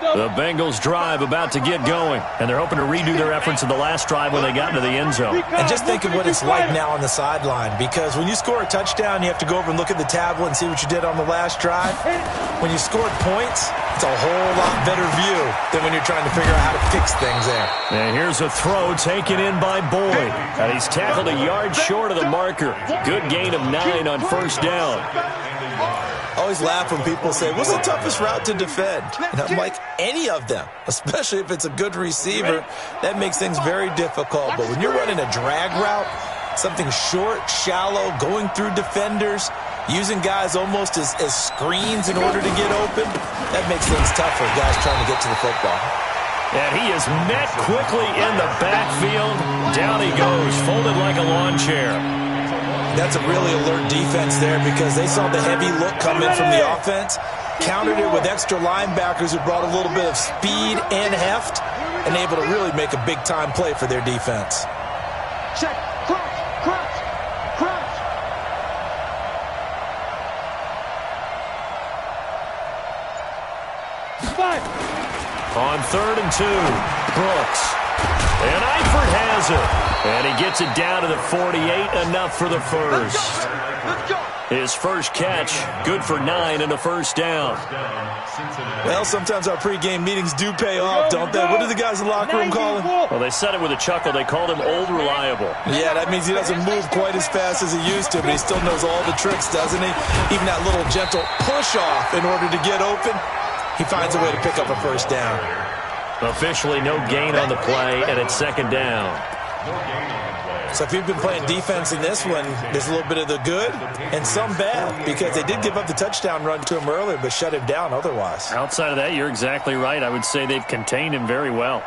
The Bengals drive about to get going, and they're hoping to redo their efforts in the last drive when they got into the end zone. And just think of what it's like now on the sideline, because when you score a touchdown, you have to go over and look at the tablet and see what you did on the last drive. When you scored points, it's a whole lot better view than when you're trying to figure out how to fix things there. And here's a throw taken in by Boyd. And he's tackled a yard short of the marker. Good gain of 9 on first down. I always laugh when people say, what's the toughest route to defend? And I'm like, any of them, especially if it's a good receiver. That makes things very difficult. But when you're running a drag route, something short, shallow, going through defenders, using guys almost as screens in order to get open, that makes things tougher, guys trying to get to the football. And he is met quickly in the backfield. Down he goes, folded like a lawn chair. That's a really alert defense there because they saw the heavy look come in from the offense, countered it with extra linebackers who brought a little bit of speed and heft, and able to really make a big-time play for their defense. Check. Crouch. Five. On 3rd and 2, Brooks. And Eifert has it. And he gets it down to the 48, enough for the first. His first catch, good for 9 and a first down. Well, sometimes our pregame meetings do pay off, don't they? What do the guys in the locker room call him? Well, they said it with a chuckle. They called him Old Reliable. Yeah, that means he doesn't move quite as fast as he used to, but he still knows all the tricks, doesn't he? Even that little gentle push-off in order to get open, he finds a way to pick up a first down. Officially no gain on the play, and it's 2nd down. So if you've been playing defense in this one, there's a little bit of the good and some bad, because they did give up the touchdown run to him earlier, but shut him down otherwise. Outside of that, you're exactly right. I would say they've contained him very well.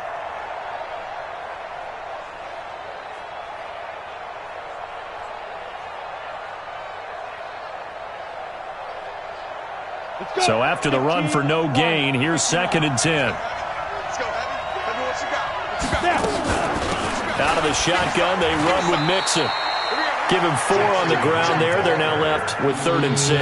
So after the run for no gain, here's 2nd and 10. Out of the shotgun, they run with Mixon. Give him 4 on the ground there. They're now left with 3rd and 6.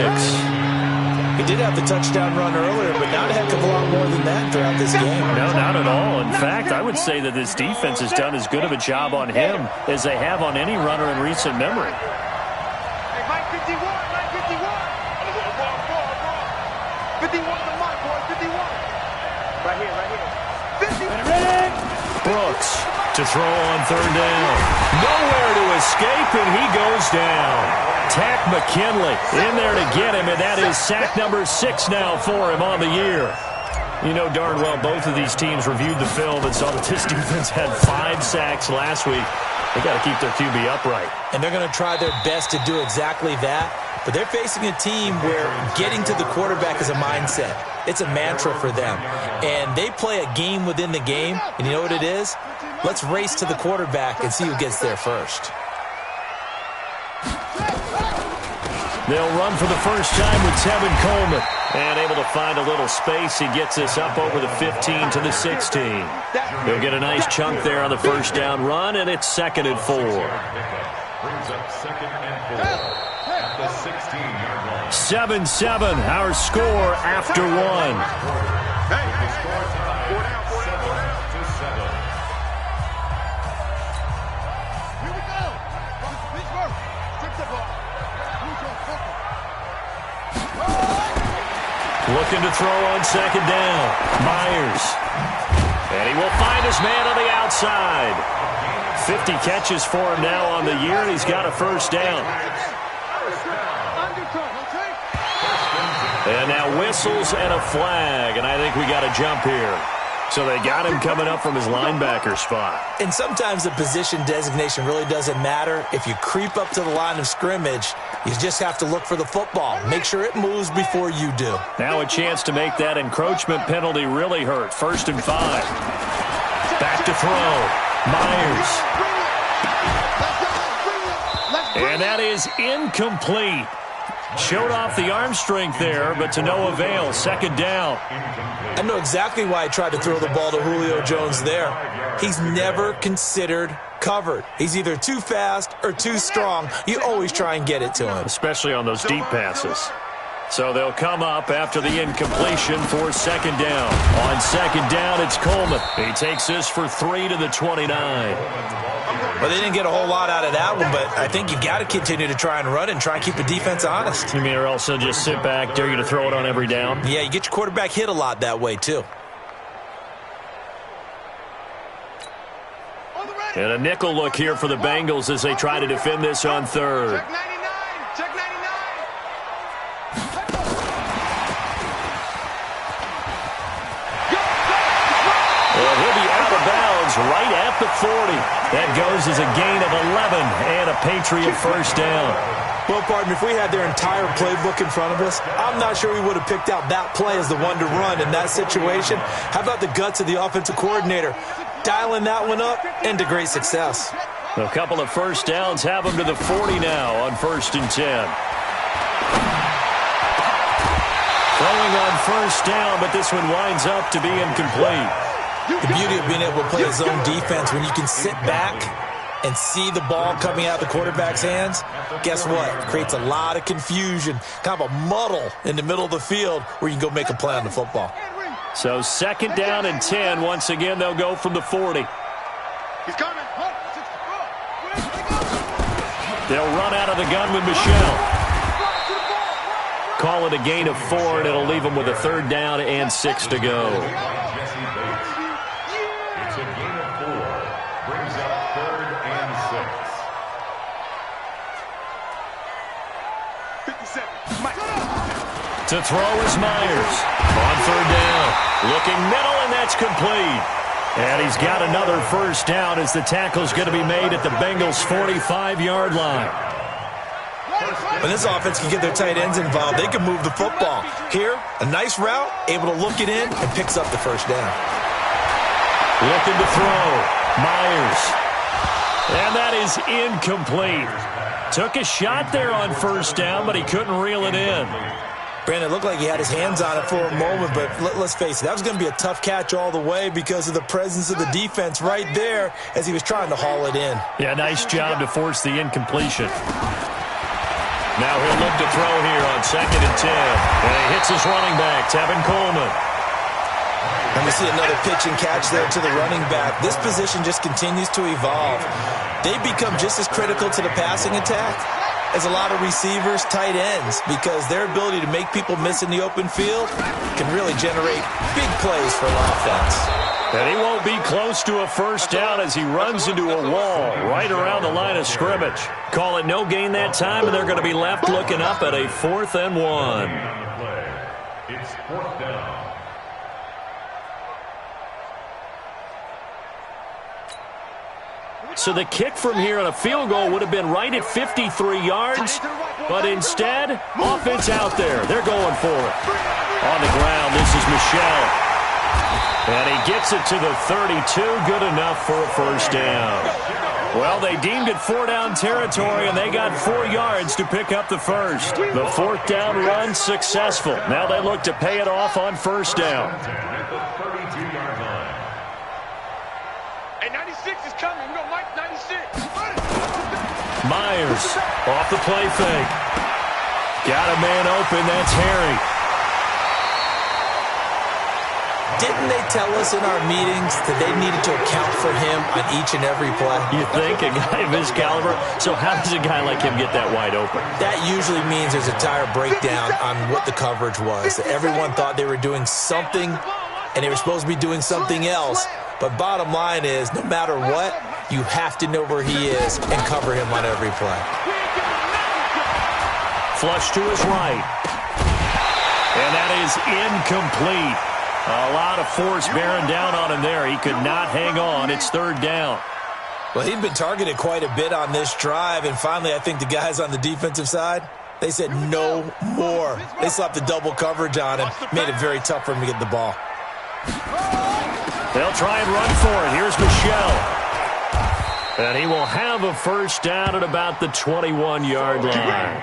He did have the touchdown run earlier, but not a heck of a lot more than that throughout this game. No, not at all. In fact, I would say that this defense has done as good of a job on him as they have on any runner in recent memory. Hey, Mike 51. 51 the mark, boy. 51. Right here. 50. Brooks to throw on 3rd down. Nowhere to escape, and he goes down. Tack McKinley in there to get him, and that is sack number 6 now for him on the year. You know darn well both of these teams reviewed the film and saw that this defense had 5 sacks last week. They got to keep their QB upright. And they're going to try their best to do exactly that. But they're facing a team where getting to the quarterback is a mindset. It's a mantra for them. And they play a game within the game. And you know what it is? Let's race to the quarterback and see who gets there first. They'll run for the first time with Tevin Coleman. And able to find a little space. He gets us up over the 15 to the 16. He'll get a nice chunk there on the first down run, and it's 2nd and 4. Brings up 2nd and 4 at the 16-yard line. 7-7, our score after 1. Looking to throw on 2nd down. Myers. And he will find his man on the outside. 50 catches for him now on the year, and he's got a first down. And now whistles and a flag, and I think we got a jump here. So they got him coming up from his linebacker spot. And sometimes the position designation really doesn't matter. If you creep up to the line of scrimmage, you just have to look for the football. Make sure it moves before you do. Now a chance to make that encroachment penalty really hurt. 1st and 5. Back to throw. Myers. And that is incomplete. Showed off the arm strength there, but to no avail. 2nd down. I know exactly why I tried to throw the ball to Julio Jones there. He's never considered covered. He's either too fast or too strong. You always try and get it to him. Especially on those deep passes. So they'll come up after the incompletion for second down. On second down, it's Coleman. He takes this for 3 to the 29. Well, they didn't get a whole lot out of that one, but I think you've got to continue to try and run and try and keep the defense honest. You mean, or else they'll just sit back, dare you to throw it on every down? Yeah, you get your quarterback hit a lot that way, too. And a nickel look here for the Bengals as they try to defend this on third. Check 99. Check 99. Well, he'll be out of bounds right at the 40. That goes as a gain of 11 and a Patriot first down. Well, pardon me, if we had their entire playbook in front of us, I'm not sure we would have picked out that play as the one to run in that situation. How about the guts of the offensive coordinator? Dialing that one up into great success. A couple of first downs have them to the 40 now on 1st and 10. Throwing on first down, but this one winds up to be incomplete. The beauty of being able to play a zone defense when you can sit back and see the ball coming out of the quarterback's hands, guess what? It creates a lot of confusion, kind of a muddle in the middle of the field where you can go make a play on the football. So second down and 10. Once again, they'll go from the 40. He's coming. They'll run out of the gun with Michelle. Call it a gain of 4, and it'll leave them with a 3rd down and 6 to go. It's a gain of 4. Brings up 3rd and 6. 57. Mike. To throw is Myers. On 3rd down. Looking middle, and that's complete. And he's got another first down as the tackle's going to be made at the Bengals' 45-yard line. When this offense can get their tight ends involved, they can move the football. Here, a nice route, able to look it in, and picks up the first down. Looking to throw. Myers. And that is incomplete. Took a shot there on first down, but he couldn't reel it in. Brandon, it looked like he had his hands on it for a moment, but let's face it, that was going to be a tough catch all the way because of the presence of the defense right there as he was trying to haul it in. Yeah, nice job to force the incompletion. Now he'll look to throw here on 2nd and 10. And he hits his running back, Tevin Coleman. And we see another pitch and catch there to the running back. This position just continues to evolve. They become just as critical to the passing attack as a lot of receivers, tight ends, because their ability to make people miss in the open field can really generate big plays for an offense. And he won't be close to a first down as he runs into a wall right around the line of scrimmage. Call it no gain that time, and they're going to be left looking up at a 4th and 1. It's 4th down. So the kick from here on a field goal would have been right at 53 yards, but instead, offense out there. They're going for it. On the ground, this is Michelle. And he gets it to the 32, good enough for a first down. Well, they deemed it 4-down territory, and they got 4 yards to pick up the first. The 4th down run successful. Now they look to pay it off on first down. At the 32-yard line. Hey, 96 is coming. We go Mike 96. Myers off the play fake. Got a man open. That's Harry. Didn't they tell us in our meetings that they needed to account for him on each and every play? You think a guy of his caliber? So how does a guy like him get that wide open? That usually means there's a entire breakdown on what the coverage was. Everyone thought they were doing something, and they were supposed to be doing something else. But bottom line is, no matter what, you have to know where he is and cover him on every play. Flush to his right. And that is incomplete. A lot of force bearing down on him there. He could not hang on. It's 3rd down. Well, he'd been targeted quite a bit on this drive, and finally I think the guys on the defensive side, they said no more. They slapped the double coverage on him, made it very tough for him to get the ball. They'll try and run for it. Here's Michelle. And he will have a first down at about the 21-yard line.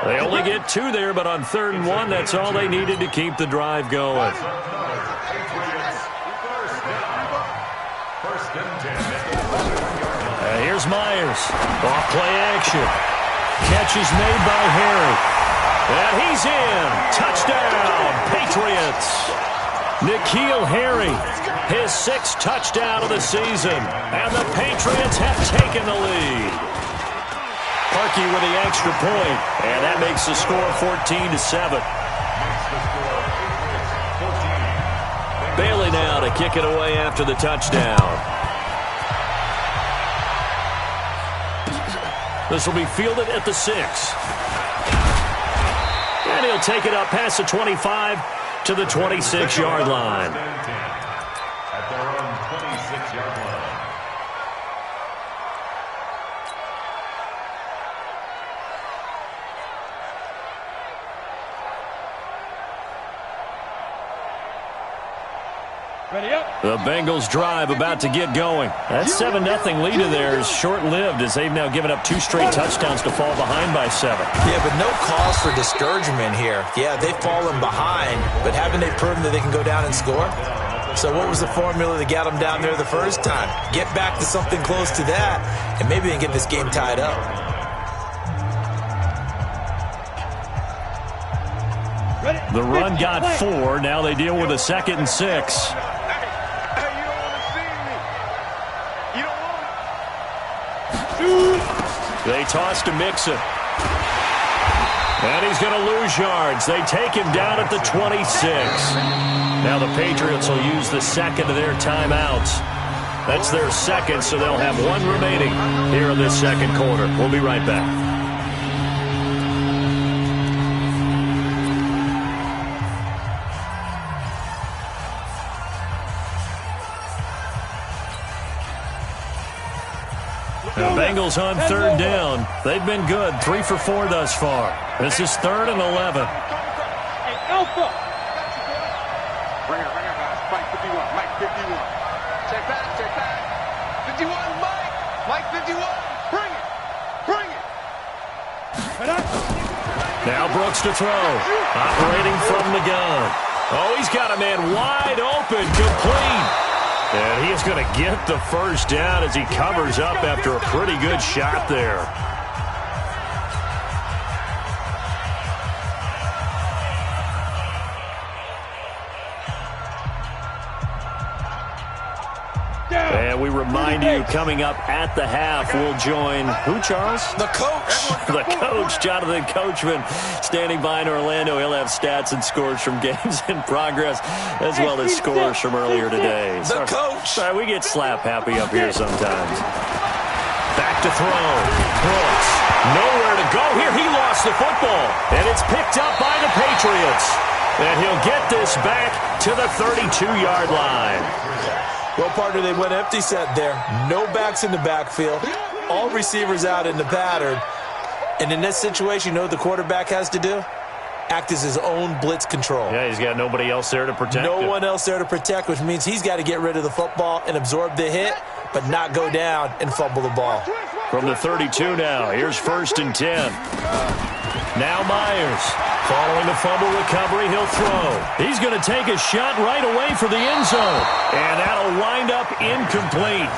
They only get 2 there, but on 3rd and 1, that's all they needed to keep the drive going. Here's Myers. Off play action. Catch is made by Harry. And he's in. Touchdown, Patriots. N'Keal Harry, his 6th touchdown of the season. And the Patriots have taken the lead. Parkey with the extra point. And that makes the score 14-7. Bailey now to kick it away after the touchdown. This will be fielded at the 6. And he'll take it up past the 25 to the 26-yard line. At their own 26-yard line. Ready up. The Bengals drive about to get going. That 7-0 lead of theirs short-lived as they've now given up 2 straight touchdowns to fall behind by 7. Yeah, but no cause for discouragement here. Yeah, they've fallen behind, but haven't they proven that they can go down and score? So what was the formula that got them down there the first time? Get back to something close to that, and maybe they can get this game tied up. The run got 4. Now they deal with a 2nd and 6. They toss to Mixon. And he's going to lose yards. They take him down at the 26. Now the Patriots will use the 2nd of their timeouts. That's their 2nd, so they'll have 1 remaining here in this 2nd quarter. We'll be right back. The Bengals on 3rd down. They've been good, 3 for 4 thus far. This is 3rd and 11. Hey, Alpha. Bring it, guys. Mike 51. Mike 51. Check back. 51, Mike. Mike 51. Bring it. Now Brooks to throw. Operating from the gun. Oh, he's got a man wide open, complete. And he is going to get the first down as he covers up after a pretty good shot there. And we remind you, coming up at the half, we'll join who, Charles? The coach. The coach, Jonathan Coachman, standing by in Orlando. He'll have stats and scores from games in progress, as well as scores from earlier today. The coach. Sorry, we get slap happy up here sometimes. Back to throw. Brooks, nowhere to go here. He lost the football, and it's picked up by the Patriots. And he'll get this back to the 32-yard line. Well, partner, they went empty set there. No backs in the backfield. All receivers out in the pattern. And in this situation, you know what the quarterback has to do? Act as his own blitz control. Yeah, he's got nobody else there to protect him. No one else there to protect, which means he's got to get rid of the football and absorb the hit, but not go down and fumble the ball. From the 32 now, here's 1st and 10. Now Myers. Following the fumble recovery, he'll throw. He's going to take a shot right away for the end zone. And that'll wind up incomplete.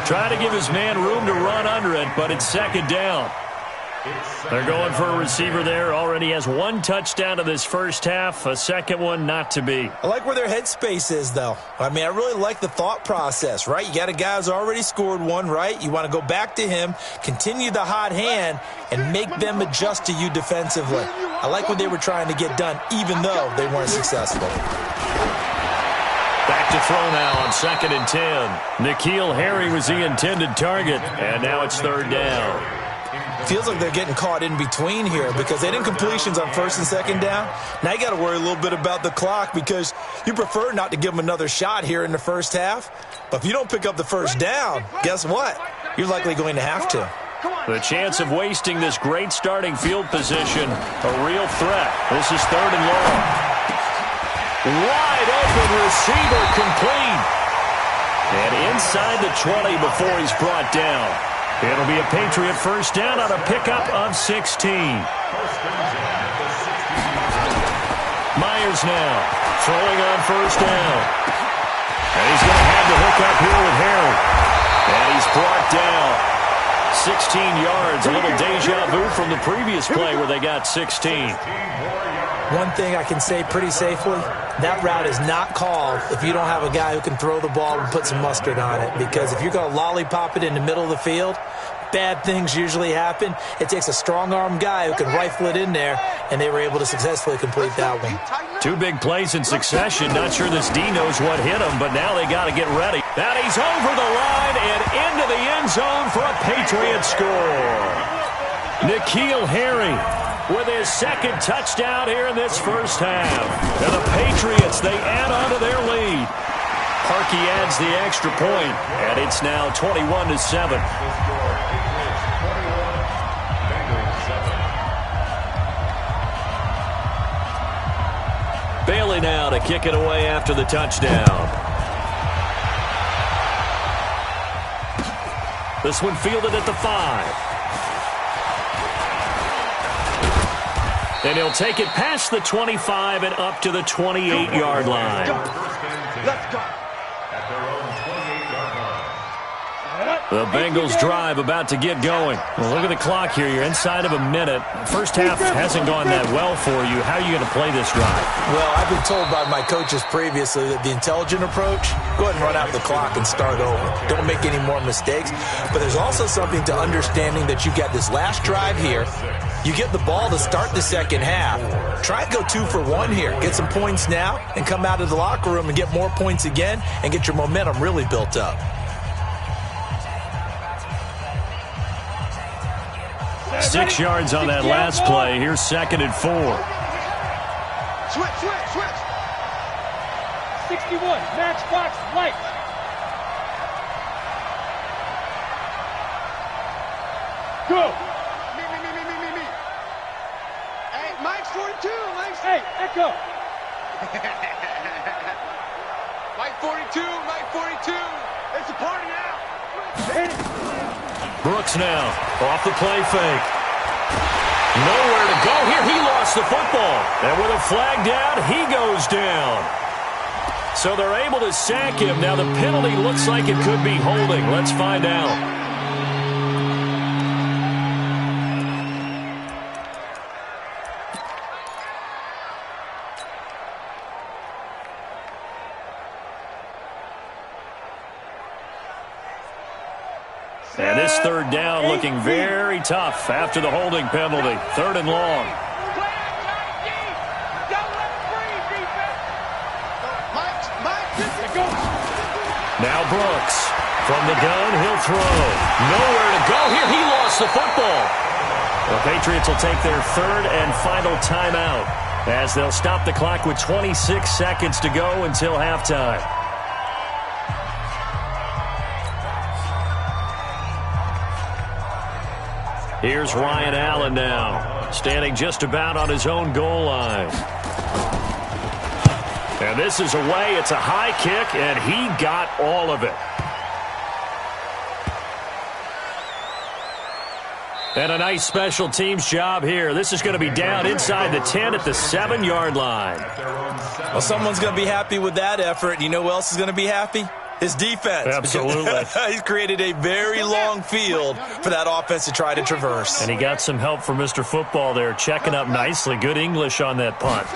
Trying to give his man room to run under it, but it's 2nd down. They're going for a receiver there. Already has 1 touchdown of this first half. A 2nd one not to be. I like where their headspace is, though. I mean, I really like the thought process, right? You got a guy who's already scored 1, right? You want to go back to him, continue the hot hand, and make them adjust to you defensively. I like what they were trying to get done, even though they weren't successful. Back to throw now on 2nd and 10. N'Keal Harry was the intended target, and now it's 3rd down. Feels like they're getting caught in between here because they didn't completions on 1st and 2nd down. Now you got to worry a little bit about the clock because you prefer not to give them another shot here in the first half. But if you don't pick up the first down, guess what? You're likely going to have to. The chance of wasting this great starting field position, a real threat. This is 3rd and long. Wide open receiver complete. And inside the 20 before he's brought down. It'll be a Patriot first down on a pickup of 16. Myers now throwing on 1st down. And he's going to have the hook up here with Harry. And he's brought down. 16 yards, a little deja vu from the previous play where they got 16. One thing I can say pretty safely, that route is not called if you don't have a guy who can throw the ball and put some mustard on it. Because if you're going to lollipop it in the middle of the field, bad things usually happen. It takes a strong-arm guy who can rifle it in there, and they were able to successfully complete that one. 2 big plays in succession. Not sure this D knows what hit him, but now they got to get ready. Now he's over the line and into the end zone for a Patriot score. N'Keal Harry with his second touchdown here in this first half. And the Patriots, they add on to their lead. Parkey adds the extra point, and it's now 21-7. Bailey now to kick it away after the touchdown. This one fielded at the 5. And he'll take it past the 25 and up to the 28-yard line. Let's go. At their own 28-yard line. The Bengals drive about to get going. Well, look at the clock here. You're inside of a minute. First half hasn't gone that well for you. How are you going to play this drive? Well, I've been told by my coaches previously that the intelligent approach, go ahead and run out the clock and start over. Don't make any more mistakes. But there's also something to understanding that you've got this last drive here. You get the ball to start the second half. Try to go 2 for 1 here. Get some points now and come out of the locker room and get more points again and get your momentum really built up. 6 yards on that last play. Here's 2nd and 4. Switch. 61, matchbox light. Go. Me. Hey, Mike's 42. Hey, Echo. Mike 42. It's a party now. Brooks now off the play fake. Nowhere to go here. He lost the football. And with a flag down, he goes down. So they're able to sack him. Now the penalty looks like it could be holding. Let's find out. And this third down looking very tough after the holding penalty. 3rd and long. Now Brooks from the gun, he'll throw. Nowhere to go here. He lost the football. The Patriots will take their 3rd and final timeout as they'll stop the clock with 26 seconds to go until halftime. Here's Ryan Allen now, standing just about on his own goal line. And this is away. It's a high kick, and he got all of it. And a nice special teams job here. This is going to be down inside the 10 at the 7-yard line. Well, someone's going to be happy with that effort. You know who else is going to be happy? His defense. Absolutely. He's created a very long field for that offense to try to traverse. And he got some help from Mr. Football there, checking up nicely. Good English on that punt.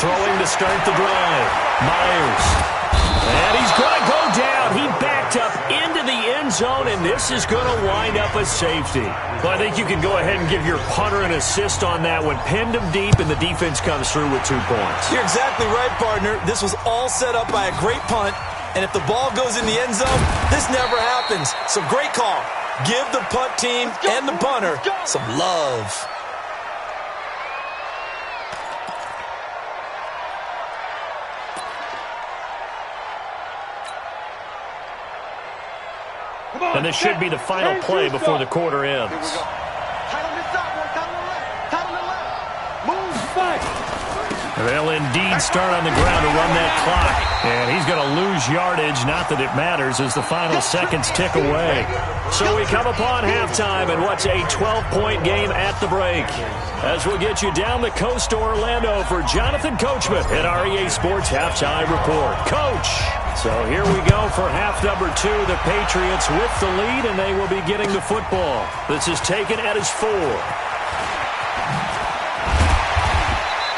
Throwing to start the drive. Myers. And he's going to go down. He backed up into the end zone, and this is going to wind up a safety. Well, I think you can go ahead and give your punter an assist on that one. Pinned him deep, and the defense comes through with 2 points. You're exactly right, partner. This was all set up by a great punt, and if the ball goes in the end zone, this never happens. So great call. Give the punt team and the punter some love. And this should be the final play before the quarter ends. Tight on this side, boy. Tight on the left. Move. They'll indeed start on the ground to run that clock. And he's going to lose yardage. Not that it matters as the final seconds tick away. So we come upon halftime and what's a 12-point game at the break. As we'll get you down the coast to Orlando for Jonathan Coachman at our EA Sports Halftime Report. Coach. So here we go for half number 2. The Patriots with the lead, and they will be getting the football. This is taken at his 4.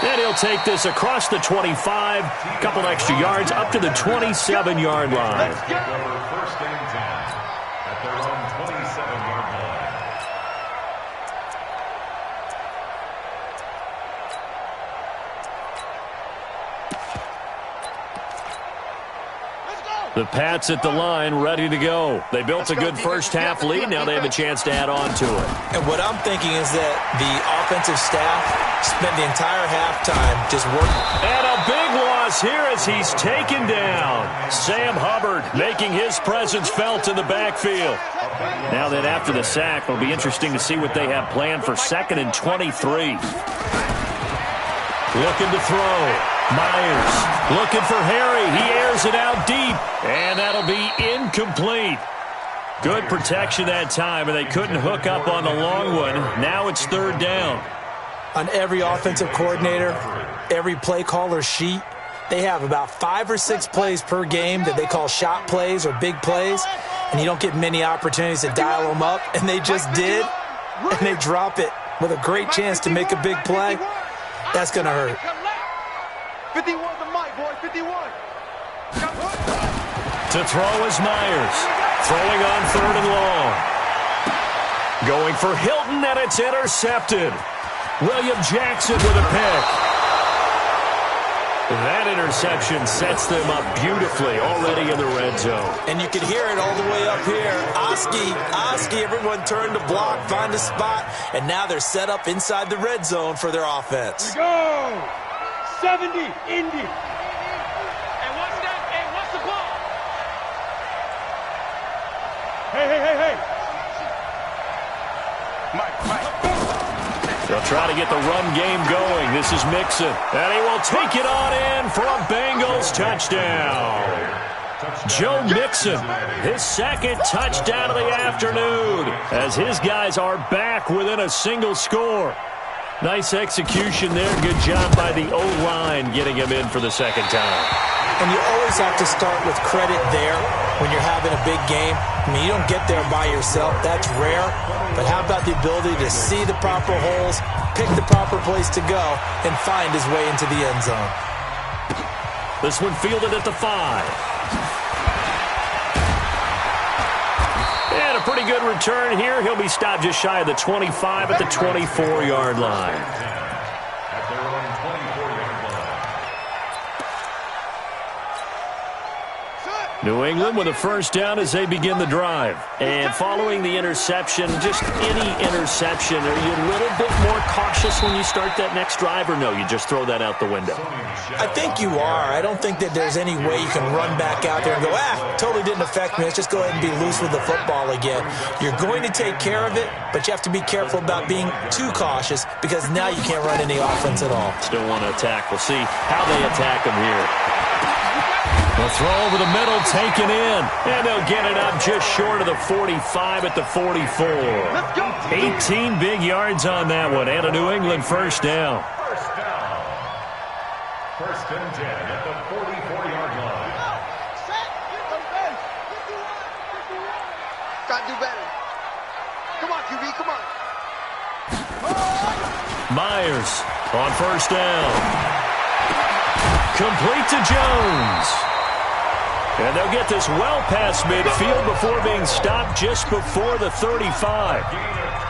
And he'll take this across the 25, a couple extra yards up to the 27-yard line. First and 10 at their own 27-yard line. The Pats at the line, ready to go. They built a good first-half lead. Now they have a chance to add on to it. And what I'm thinking is that the offensive staff spent the entire halftime just working. And a big loss here as he's taken down. Sam Hubbard making his presence felt in the backfield. Now that after the sack, it'll be interesting to see what they have planned for 2nd and 23. Looking to throw. Myers looking for Harry. He airs it out deep. And that'll be incomplete. Good protection that time, and they couldn't hook up on the long one. Now it's 3rd down. On every offensive coordinator, every play caller sheet, they have about 5 or 6 plays per game that they call shot plays or big plays, and you don't get many opportunities to dial them up, and they just did, and they drop it with a great chance to make a big play. That's going to hurt. 51 to Mike, boy, 51. To throw is Myers. Throwing on 3rd and long. Going for Hilton, and it's intercepted. William Jackson with a pick. That interception sets them up beautifully already in the red zone. And you can hear it all the way up here. Oski, everyone turned to block, find a spot, and now they're set up inside the red zone for their offense. Go! 70, Indy. And what's that? And what's the ball? Hey. Mike. They'll try to get the run game going. This is Mixon. And he will take it on in for a Bengals touchdown. Joe Mixon, his 2nd touchdown of the afternoon, as his guys are back within a single score. Nice execution there. Good job by the O-line getting him in for the 2nd time. And you always have to start with credit there when you're having a big game. I mean, you don't get there by yourself. That's rare. But how about the ability to see the proper holes, pick the proper place to go, and find his way into the end zone? This one fielded at the 5. And a pretty good return here. He'll be stopped just shy of the 25 at the 24-yard line. At their own 24-yard line. New England with a first down as they begin the drive. And following the interception, just any interception, are you a little bit more cautious when you start that next drive, or no, you just throw that out the window? I think you are. I don't think that there's any way you can run back out there and go, totally didn't affect me. Let's just go ahead and be loose with the football again. You're going to take care of it, but you have to be careful about being too cautious because now you can't run any offense at all. Still want to attack. We'll see how they attack him here. The throw over the middle, taken in. And they'll get it up just short of the 45 at the 44. 18 big yards on that one, and a New England first down. First down. 1st and 10 at the 44-yard line. Got to do better. Come on, QB, come on. Myers on first down. Complete to Jones. And they'll get this well past midfield before being stopped just before the 35.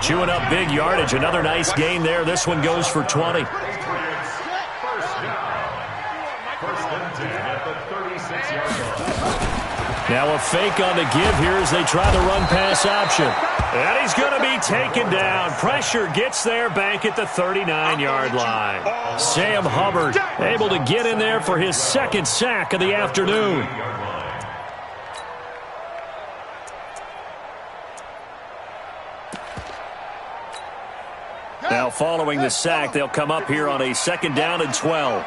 Chewing up big yardage. Another nice gain there. This one goes for 20. First down. 1st and 10 at the 36-yard line. Now a fake on the give here as they try the run-pass option. And he's going to be taken down. Pressure gets there back at the 39-yard line. Sam Hubbard able to get in there for his 2nd sack of the afternoon. Now following the sack, they'll come up here on a 2nd down and 12.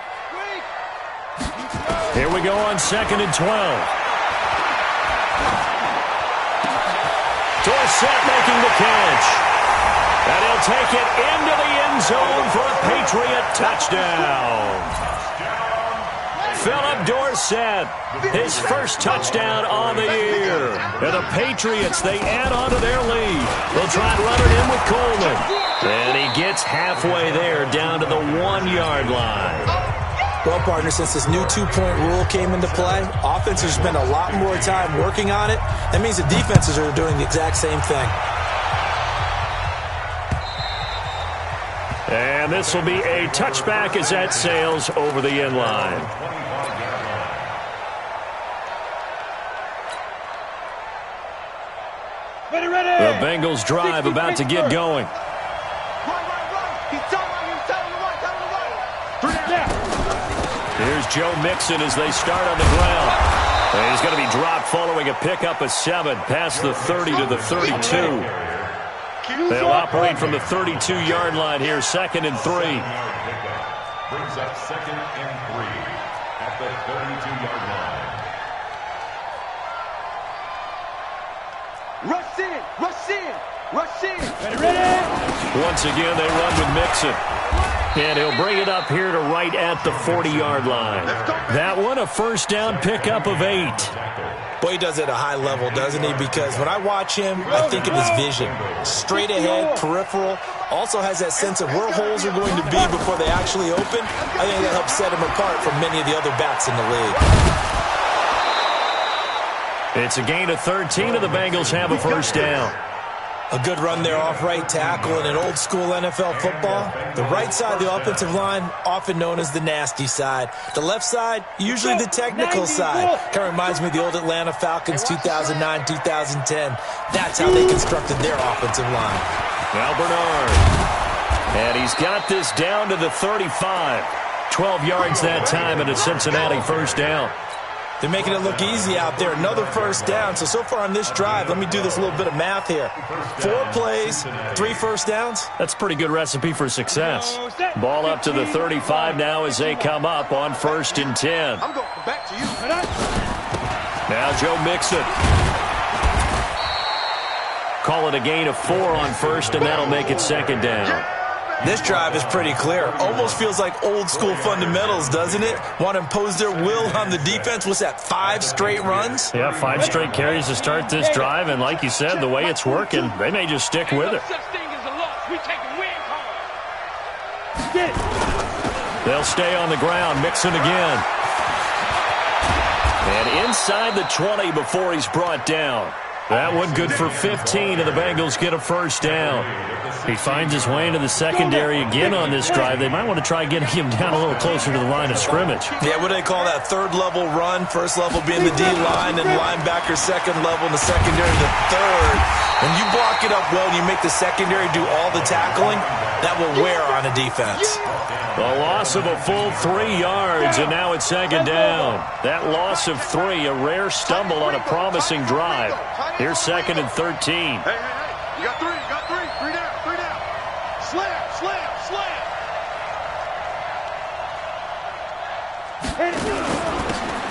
Here we go on 2nd and 12. Dorsett making the catch. And he'll take it into the end zone for a Patriot touchdown. Philip Dorsett, his first touchdown on the year. And the Patriots, they add on to their lead. They'll try and run it in with Coleman. And he gets halfway there, down to the 1-yard line. Well, partner, since this new two-point rule came into play, offenses spend a lot more time working on it. That means the defenses are doing the exact same thing. And this will be a touchback as that sails over the end line. The Bengals drive about to get going. Here's Joe Mixon as they start on the ground. And he's going to be dropped following a pickup of 7 past the 30 to the 32. They'll operate from the 32-yard line here, 2nd and 3. Brings up 2nd and 3 at the 32-yard line. Rush in, rush in, rush in. Ready? Once again, they run with Mixon. And he'll bring it up here to right at the 40-yard line. That one, a first down pickup of 8. Boy, he does it at a high level, doesn't he? Because when I watch him, I think of his vision. Straight ahead, peripheral. Also has that sense of where holes are going to be before they actually open. I think that helps set him apart from many of the other backs in the league. It's a gain of 13, and the Bengals have a first down. A good run there off right tackle in an old-school NFL football. The right side of the offensive line, often known as the nasty side. The left side, usually the technical side. Kind of reminds me of the old Atlanta Falcons 2009-2010. That's how they constructed their offensive line. Now Bernard. And he's got this down to the 35. 12 yards that time, and a Cincinnati first down. They're making it look easy out there. Another first down. So far on this drive, let me do this little bit of math here. 4 plays, 3 first downs. That's a pretty good recipe for success. Ball up to the 35 now as they come up on 1st and 10. I'm going back to you. Now Joe Mixon. Call it a gain of 4 on 1st, and that'll make it 2nd down. This drive is pretty clear. Almost feels like old-school fundamentals, doesn't it? Want to impose their will on the defense. What's that, 5 straight runs? Yeah, 5 straight carries to start this drive, and like you said, the way it's working, they may just stick with it. They'll stay on the ground. Mixon again. And inside the 20 before he's brought down. That one good for 15, and the Bengals get a first down. He finds his way into the secondary again on this drive. They might want to try getting him down a little closer to the line of scrimmage. Yeah, what do they call that? 3rd level run. 1st level being the D-line, and linebacker 2nd level, and the secondary the 3rd. When you block it up well and you make the secondary do all the tackling, that will wear on a defense. A loss of a full 3 yards, and now it's 2nd down. That loss of 3, a rare stumble on a promising drive. Here's 2nd and 13. Hey. You got 3, you got 3. 3 down, 3 down. Slam.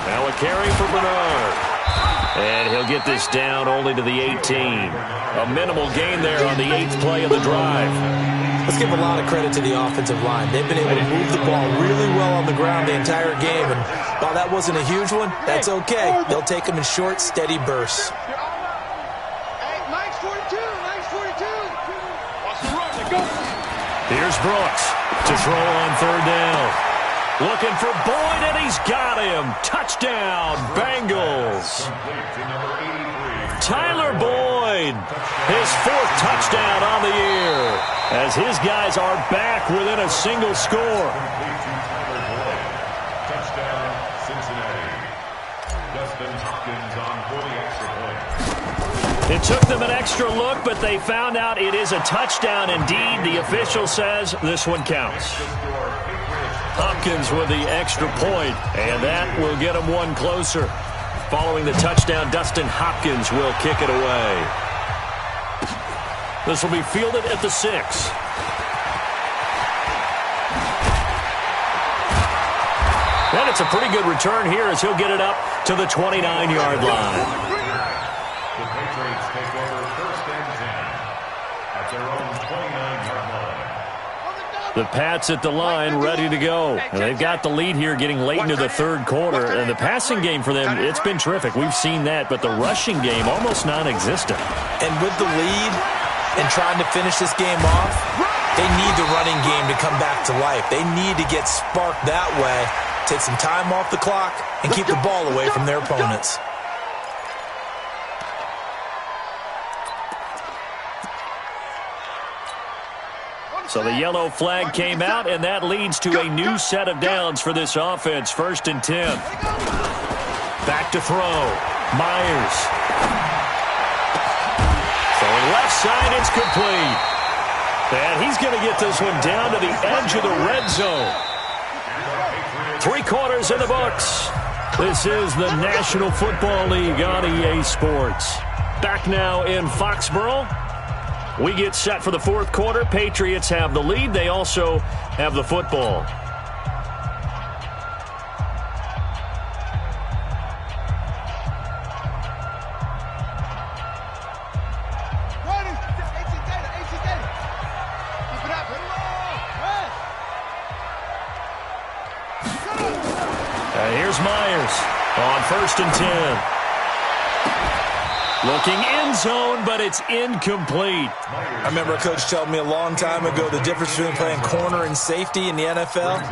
Now a carry for Bernard. And he'll get this down only to the 18. A minimal gain there on the 8th play of the drive. Let's give a lot of credit to the offensive line. They've been able to move the ball really well on the ground the entire game. And while that wasn't a huge one, that's okay. They'll take them in short, steady bursts. Here's Brooks to throw on 3rd down. Looking for Boyd, and he's got him. Touchdown, Bengals. Tyler Boyd, his 4th touchdown on the year, as his guys are back within a single score. Touchdown, Cincinnati. Dustin Hopkins on for the extra point. It took them an extra look, but they found out it is a touchdown indeed. The official says this one counts. Hopkins with the extra point, and that will get him one closer. Following the touchdown, Dustin Hopkins will kick it away. This will be fielded at the 6. And it's a pretty good return here as he'll get it up to the 29-yard line. The Patriots take over 1st and 10 at their own 29-yard line. The Pats at the line, ready to go. And they've got the lead here getting late into the third quarter. And the passing game for them, it's been terrific. We've seen that, but the rushing game almost non-existent. And with the lead and trying to finish this game off, they need the running game to come back to life. They need to get sparked that way, take some time off the clock, and keep the ball away from their opponents. So the yellow flag came out, and that leads to a new set of downs for this offense. 1st and 10. Back to throw. Myers. Throwing left side, it's complete. And he's going to get this one down to the edge of the red zone. 3 quarters in the books. This is the National Football League on EA Sports. Back now in Foxborough. We get set for the 4th quarter. Patriots have the lead. They also have the football. Here's Myers on 1st and 10. Looking end zone, but it's incomplete. I remember a coach telling me a long time ago the difference between playing corner and safety in the NFL.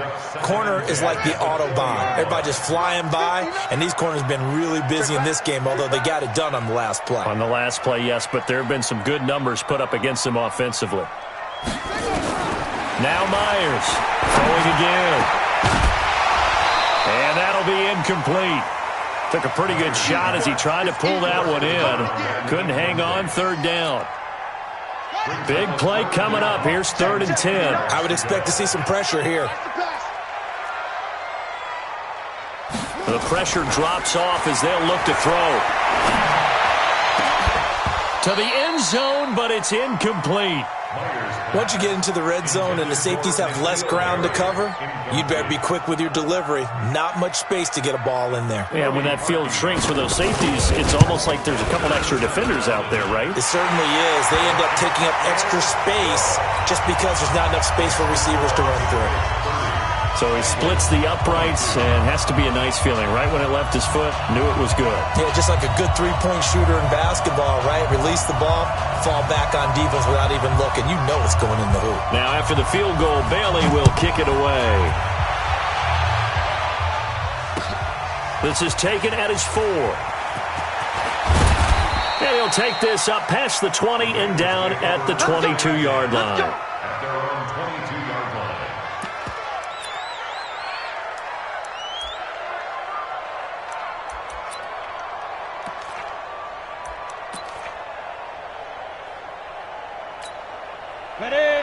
Corner is like the Autobahn. Everybody just flying by, and these corners have been really busy in this game, although they got it done on the last play. On the last play, yes, but there have been some good numbers put up against them offensively. Now Myers throwing again. And that'll be incomplete. Took a pretty good shot as he tried to pull that one in. Couldn't hang on. 3rd down. Big play coming up. Here's 3rd and 10. I would expect to see some pressure here. The pressure drops off as they'll look to throw. To the end zone, but it's incomplete. Once you get into the red zone and the safeties have less ground to cover, you'd better be quick with your delivery. Not much space to get a ball in there. Yeah, when that field shrinks for those safeties, it's almost like there's a couple extra defenders out there, right? It certainly is. They end up taking up extra space just because there's not enough space for receivers to run through. So he splits the uprights and has to be a nice feeling. Right when it left his foot, knew it was good. Yeah, just like a good three-point shooter in basketball, right? Release the ball, fall back on defense without even looking. You know it's going in the hoop. Now after the field goal, Bailey will kick it away. This is taken at his 4. And he'll take this up past the 20 and down at the 22-yard line. At their own 22-yard line.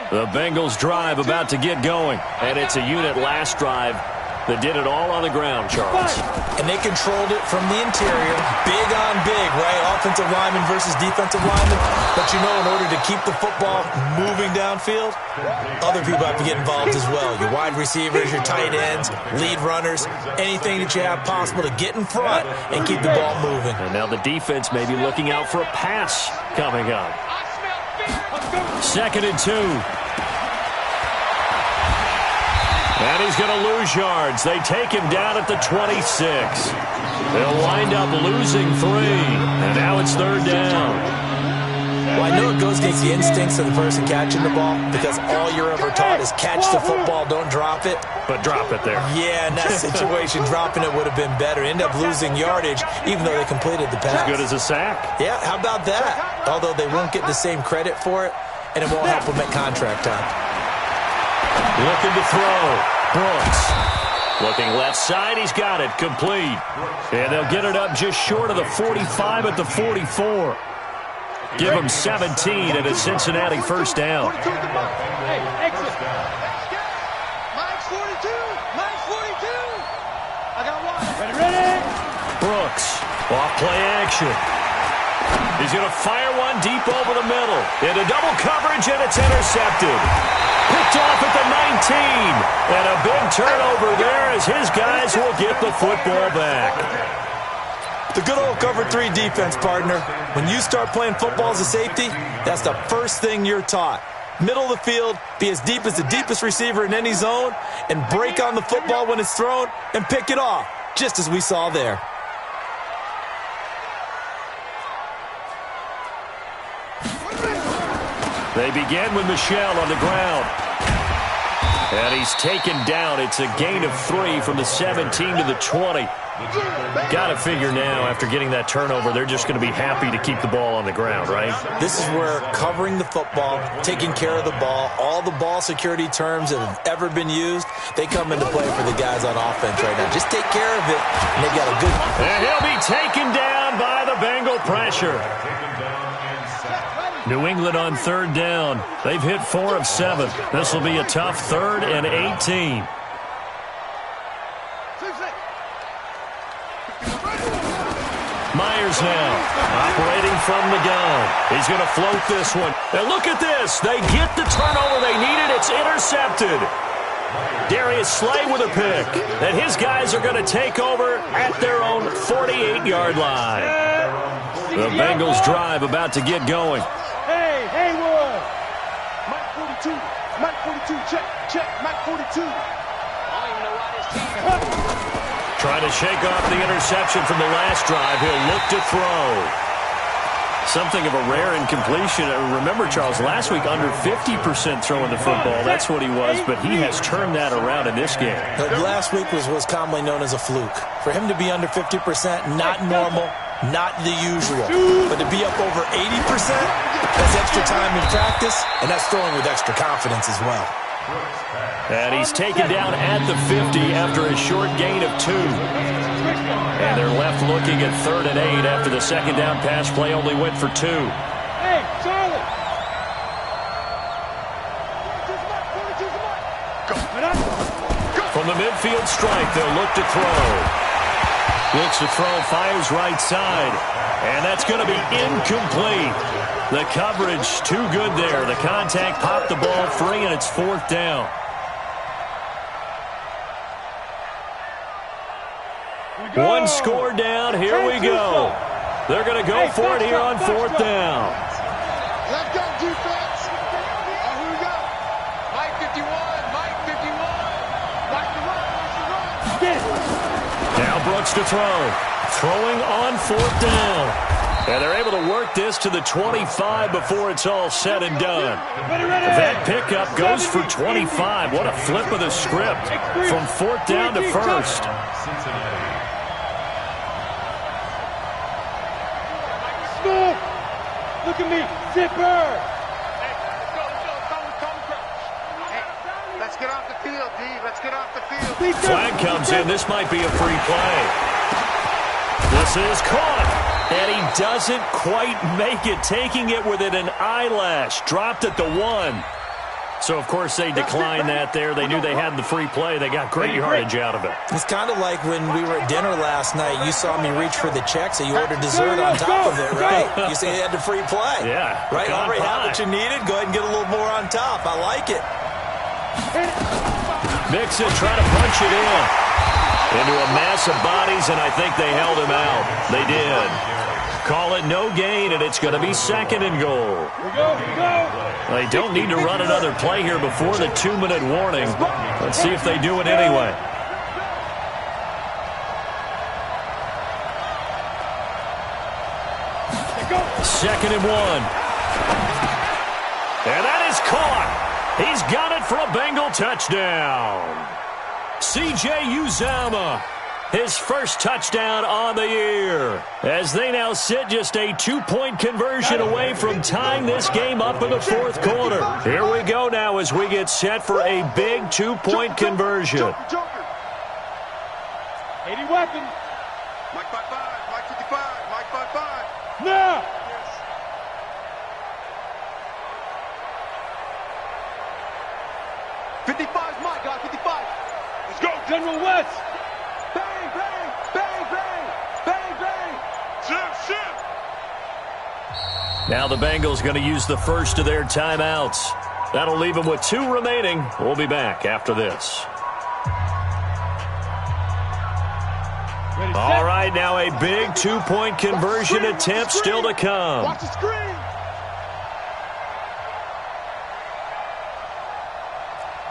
The Bengals drive about to get going. And it's a unit last drive that did it all on the ground, Charles. And they controlled it from the interior. Big on big, right? Offensive lineman versus defensive lineman. But you know, in order to keep the football moving downfield, other people have to get involved as well. Your wide receivers, your tight ends, lead runners, anything that you have possible to get in front and keep the ball moving. And now the defense may be looking out for a pass coming up. 2nd and 2. And he's going to lose yards. They take him down at the 26. They'll wind up losing 3. And now it's 3rd down. Well, I know it goes against the instincts of the person catching the ball because all you're ever taught is catch the football, don't drop it. But drop it there. Yeah, in that situation, dropping it would have been better. End up losing yardage, even though they completed the pass. As good as a sack. Yeah, how about that? Although they won't get the same credit for it, and it won't help them at contract time. Looking to throw. Brooks. Looking left side. He's got it. Complete. And they'll get it up just short of the 45 at the 44. Give them 17 and a Cincinnati 1st down. Hey, exit. Mike's 42. Mike's 42. I got one. Ready? Brooks. Off play action. He's going to fire one deep over the middle. Into double coverage, and it's intercepted. Picked off at the 19. And a big turnover there as his guys will get the football back. The good old cover 3 defense, partner. When you start playing football as a safety, that's the first thing you're taught. middle of the field, be as deep as the deepest receiver in any zone, and break on the football when it's thrown and pick it off, just as we saw there. They begin with Michel on the ground. And he's taken down. It's a gain of 3 from the 17 to the 20. Got to figure now, after getting that turnover, they're just going to be happy to keep the ball on the ground, right? This is where covering the football, taking care of the ball, all the ball security terms that have ever been used, they come into play for the guys on offense right now. Just take care of it, and they've got a good... And he'll be taken down by the Bengal pressure. New England on 3rd down. They've hit 4 of 7. This will be a tough 3rd and 18. Myers now operating from the gun. He's going to float this one. And look at this. They get the turnover they needed. It's intercepted. Darius Slay with a pick. And his guys are going to take over at their own 48-yard line. The Bengals drive about to get going. Hey, Haywood. Mike 42. Mike 42. Check. Mike 42. I don't even know why this team... Trying to shake off the interception from the last drive. He'll look to throw. Something of a rare incompletion. Remember, Charles, last week under 50% throwing the football. That's what he was, but he has turned that around in this game. Last week was commonly known as a fluke. For him to be under 50%, not normal, not the usual. But to be up over 80%, that's extra time in practice, and that's throwing with extra confidence as well. And he's taken down at the 50 after a short gain of 2. And they're left looking at 3rd and 8 after the second down pass play only went for 2. Hey, Charlie. From the midfield stripe, they'll look to throw. Looks to throw, fires right side. And that's going to be incomplete. The coverage too good there. The contact popped the ball free, and it's 4th down. One score down. Here we go. They're going to go for it here on 4th down. Let's go, defense. Who we got? Mike 51. Mike 51. Mike the run. Now Brooks to throw. Throwing on 4th down. And they're able to work this to the 25 before it's all said and done. That pickup goes for 25. What a flip of the script from 4th down to 1st. Look at me, zipper. Let's get off the field, D. Let's get off the field. Flag comes in. This might be a free play. This is caught. And he doesn't quite make it, taking it within an eyelash. Dropped at the 1. So, of course, they declined that there. They knew they had the free play. They got great yardage out of it. It's kind of like when we were at dinner last night. You saw me reach for the check, so you ordered dessert on top of it, right? You say you had the free play. Yeah. Right? Already had what you needed. Go ahead and get a little more on top. I like it. Mixon trying to punch it in. Into a mass of bodies, and I think they held him out. They did. Call it no gain, and it's going to be 2nd and goal. They don't need to run another play here before the 2-minute warning. Let's see if they do it anyway. Second and 1. And that is caught. He's got it for a Bengal touchdown. C.J. Uzomah, his first touchdown on the year, as they now sit just a 2-point conversion away from tying this game up in the 4th quarter. Here we go now as we get set for a big 2-point conversion. 80 weapons. Mike 55, Mike 55, Mike 55. Now. 55's Mike, guys, 55. Let's go, General West. Bang, bang, bang, bang, bang, bang. Ship. Now the Bengals going to use the first of their timeouts. That'll leave them with 2 remaining. We'll be back after this. All right, now a big 2-point conversion attempt still to come. Watch the screen.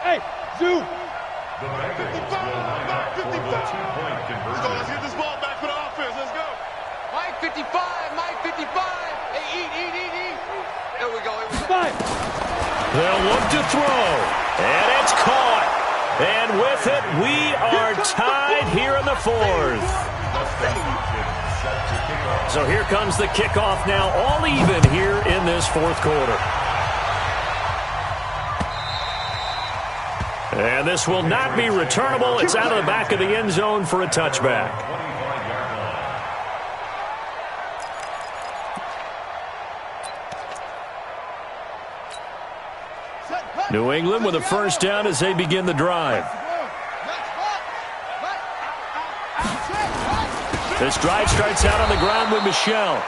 Hey, Zoo. The Bengals will line up for the 2-point conversion. Let's get this ball back for the offense. Let's go. Mike 55, Mike 55. Hey, eat. Here we go. Five. They'll look to throw, and it's caught. And with it, we are tied here in the fourth. So here comes the kickoff now, all even here in this fourth quarter. And this will not be returnable. It's out of the back of the end zone for a touchback. New England with a first down as they begin the drive. This drive starts out on the ground with Michel.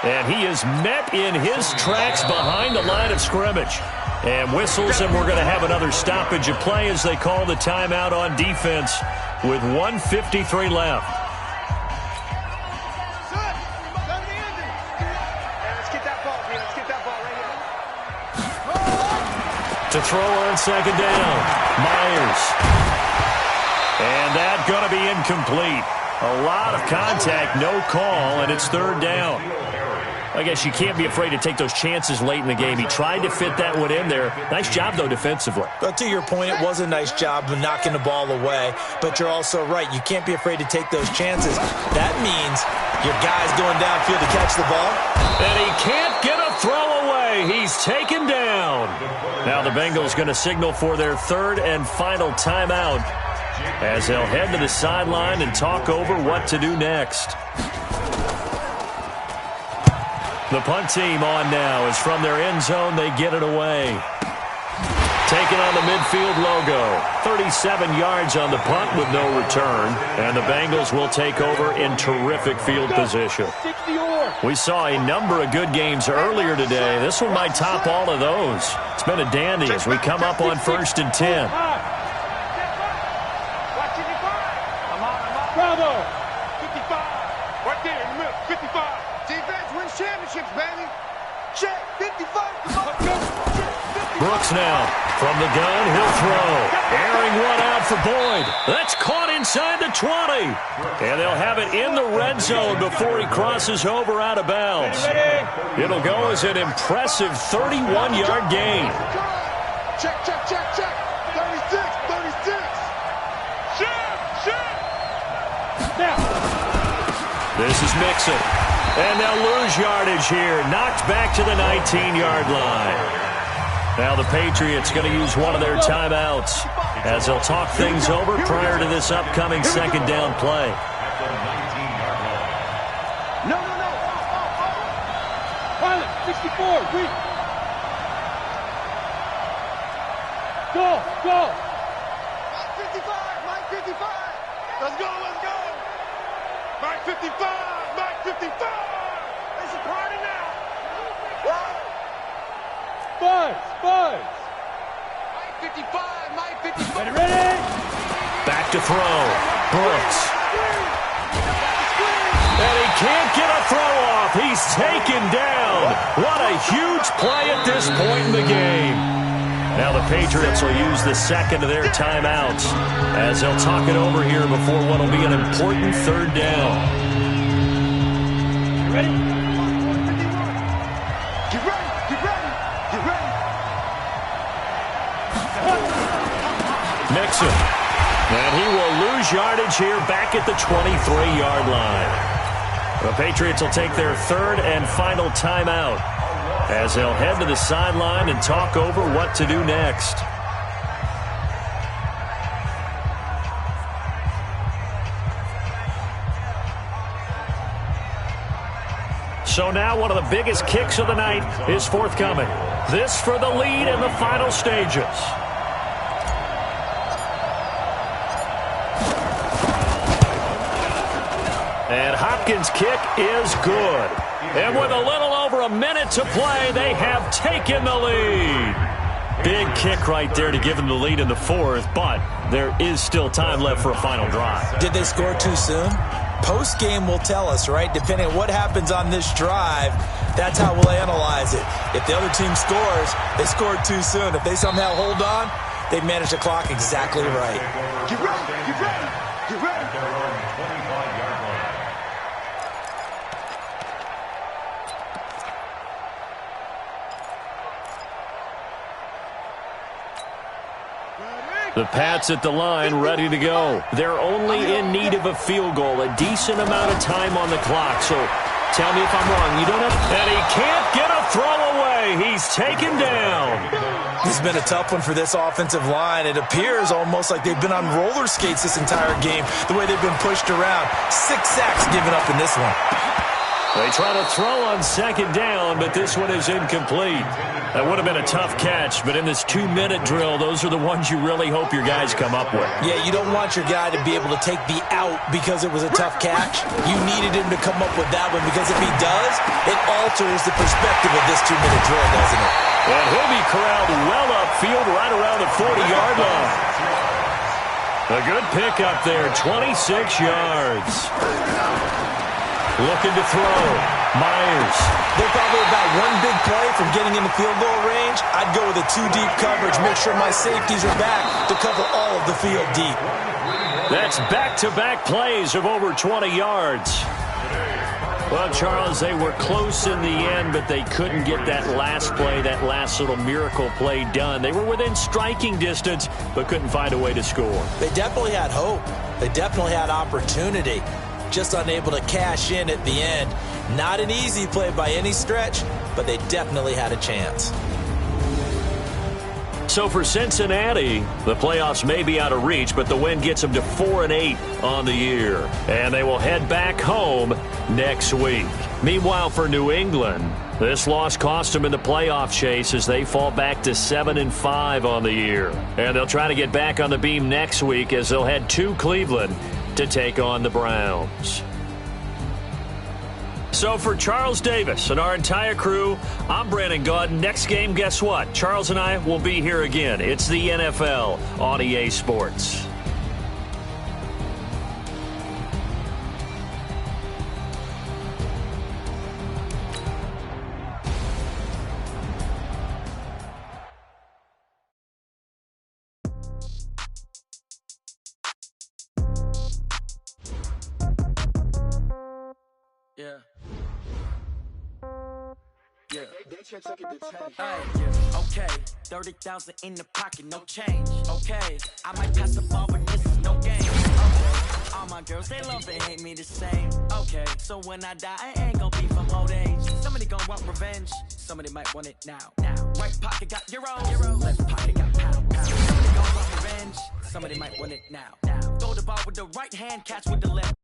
And he is met in his tracks behind the line of scrimmage. And whistles, and we're going to have another stoppage of play as they call the timeout on defense with 1:53 left. To throw on second down, Myers. And that's going to be incomplete. A lot of contact, no call, and it's third down. I guess you can't be afraid to take those chances late in the game. He tried to fit that one in there. Nice job, though, defensively. But to your point, it was a nice job of knocking the ball away. But you're also right. You can't be afraid to take those chances. That means your guy's going downfield to catch the ball. And he can't get a throw away. He's taken down. Now the Bengals going to signal for their third and final timeout as they'll head to the sideline and talk over what to do next. The punt team on now is from their end zone. They get it away. Taking on the midfield logo. 37 yards on the punt with no return. And the Bengals will take over in terrific field position. We saw a number of good games earlier today. This one might top all of those. It's been a dandy as we come up on 1st and 10. Bravo. 55. Right there in the middle. 55. Defense wins championships, baby. Check. 55. Brooks now from the gun. He'll throw. Airing one out for Boyd. That's caught inside the 20. And they'll have it in the red zone before he crosses over out of bounds. It'll go as an impressive 31-yard gain. Check. 36. Now. This is Mixon. And they'll lose yardage here. Knocked back to the 19-yard line. Now the Patriots going to use one of their timeouts as they'll talk things over prior to this upcoming second down play. No. Pilot, 64, weak. Go. Mike 55. Let's go. Mike 55. It's a party now. Buzz. Mike 55. Ready? Back to throw. Brooks. And he can't get a throw off. He's taken down. What a huge play at this point in the game. Now the Patriots will use the second of their timeouts as they'll talk it over here before what will be an important third down. Ready? Get ready. Mixon. And he will lose yardage here back at the 23-yard line. The Patriots will take their third and final timeout as they'll head to the sideline and talk over what to do next. So now one of the biggest kicks of the night is forthcoming. This for the lead in the final stages. And Hopkins' kick is good. And with a little over a minute to play, they have taken the lead. Big kick right there to give them the lead in the fourth, but there is still time left for a final drive. Did they score too soon? Post-game will tell us, right? Depending on what happens on this drive, that's how we'll analyze it. If the other team scores, they scored too soon. If they somehow hold on, They managed the clock exactly right. Get ready, get ready, get ready. At their own 25-yard line. The Pats at the line, ready to go. They're only in need of a field goal, a decent amount of time on the clock. So tell me if I'm wrong. You don't have, and he can't get a throw away. He's taken down. This has been a tough one for this offensive line. It appears almost like they've been on roller skates this entire game, the way they've been pushed around. 6 sacks given up in this one. They try to throw on second down, but this one is incomplete. That would have been a tough catch, but in this 2-minute drill, those are the ones you really hope your guys come up with. Yeah, you don't want your guy to be able to take the out because it was a tough catch. You needed him to come up with that one because if he does, it alters the perspective of this 2-minute drill, doesn't it? And he'll be corralled well upfield right around the 40-yard line. A good pickup there, 26 yards. Looking to throw. Myers. They're probably about one big play from getting in the field goal range. I'd go with a 2-deep coverage. Make sure my safeties are back to cover all of the field deep. That's back-to-back plays of over 20 yards. Well, Charles, they were close in the end, but they couldn't get that last play, that last little miracle play done. They were within striking distance, but couldn't find a way to score. They definitely had hope. They definitely had opportunity. Just unable to cash in at the end. Not an easy play by any stretch, but they definitely had a chance. So for Cincinnati, the playoffs may be out of reach, but the win gets them to 4-8 on the year. And they will head back home next week. Meanwhile, for New England, this loss cost them in the playoff chase as they fall back to 7-5 on the year. And they'll try to get back on the beam next week as they'll head to Cleveland to take on the Browns. So for Charles Davis and our entire crew, I'm Brandon Gaudin. Next game, guess what? Charles and I will be here again. It's the NFL on EA Sports. Yeah. Okay, 30,000 in the pocket, no change. Okay, I might pass the ball, but this is no game. Okay, all my girls, they love and hate me the same. Okay, so when I die, I ain't gonna be from old age. Somebody gonna want revenge, somebody might want it now. Right pocket got euro, left pocket got pound. Somebody gonna want revenge, somebody might want it now. Throw the ball with the right hand, catch with the left.